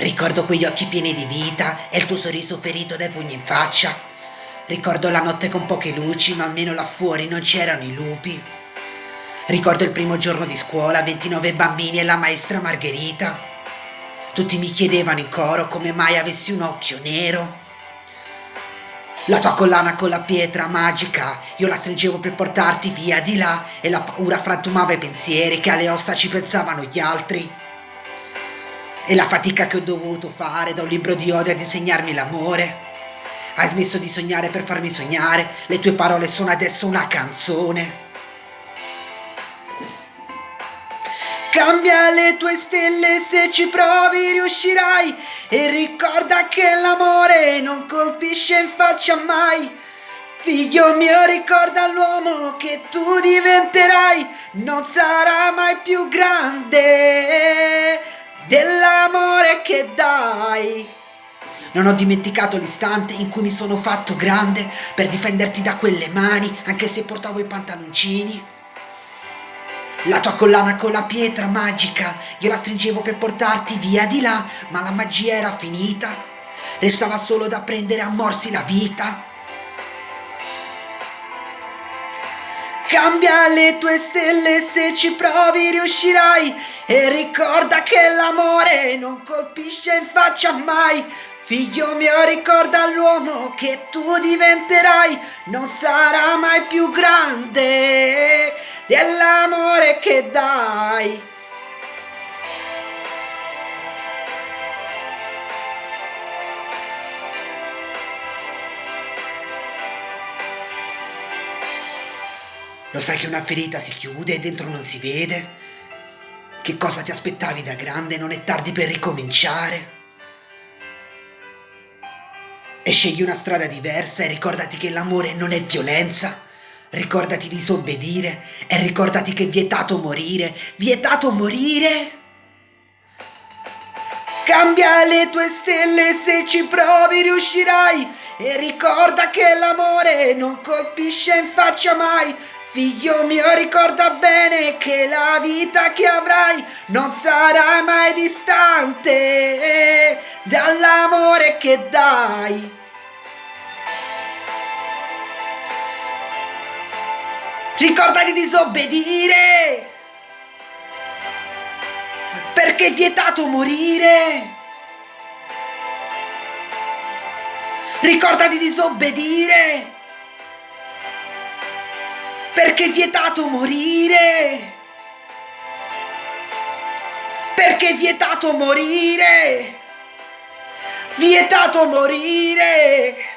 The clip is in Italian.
Ricordo quegli occhi pieni di vita e il tuo sorriso ferito dai pugni in faccia. Ricordo la notte con poche luci, ma almeno là fuori non c'erano i lupi. Ricordo il primo giorno di scuola, 29 bambini e la maestra Margherita. Tutti mi chiedevano in coro come mai avessi un occhio nero. La tua collana con la pietra magica, io la stringevo per portarti via di là e la paura frantumava i pensieri che alle ossa ci pensavano gli altri. E la fatica che ho dovuto fare da un libro di odio ad insegnarmi l'amore. Hai smesso di sognare per farmi sognare, le tue parole sono adesso una canzone. Cambia le tue stelle, se ci provi riuscirai, e ricorda che l'amore non colpisce in faccia mai. Figlio mio, ricorda l'uomo che tu diventerai, non sarà mai più grande dell'amore che dai. Non ho dimenticato l'istante in cui mi sono fatto grande per difenderti da quelle mani, anche se portavo i pantaloncini. La tua collana con la pietra magica, io la stringevo per portarti via di là, ma la magia era finita. Restava solo da prendere a morsi la vita. Cambia le tue stelle, se ci provi riuscirai, e ricorda che l'amore non colpisce in faccia mai. Figlio mio, ricorda l'uomo che tu diventerai, non sarà mai più grande dell'amore che dai. Lo sai che una ferita si chiude e dentro non si vede? Che cosa ti aspettavi da grande? Non è tardi per ricominciare. E scegli una strada diversa e ricordati che l'amore non è violenza. Ricordati di disobbedire e ricordati che è vietato morire. Vietato morire? Cambia le tue stelle, se ci provi riuscirai, e ricorda che l'amore non colpisce in faccia mai. Figlio mio, ricorda bene che la vita che avrai non sarà mai distante dall'amore che dai. Ricorda di disobbedire, perché è vietato morire. Ricorda di disobbedire, perché è vietato morire. Perché è vietato morire. Vietato morire.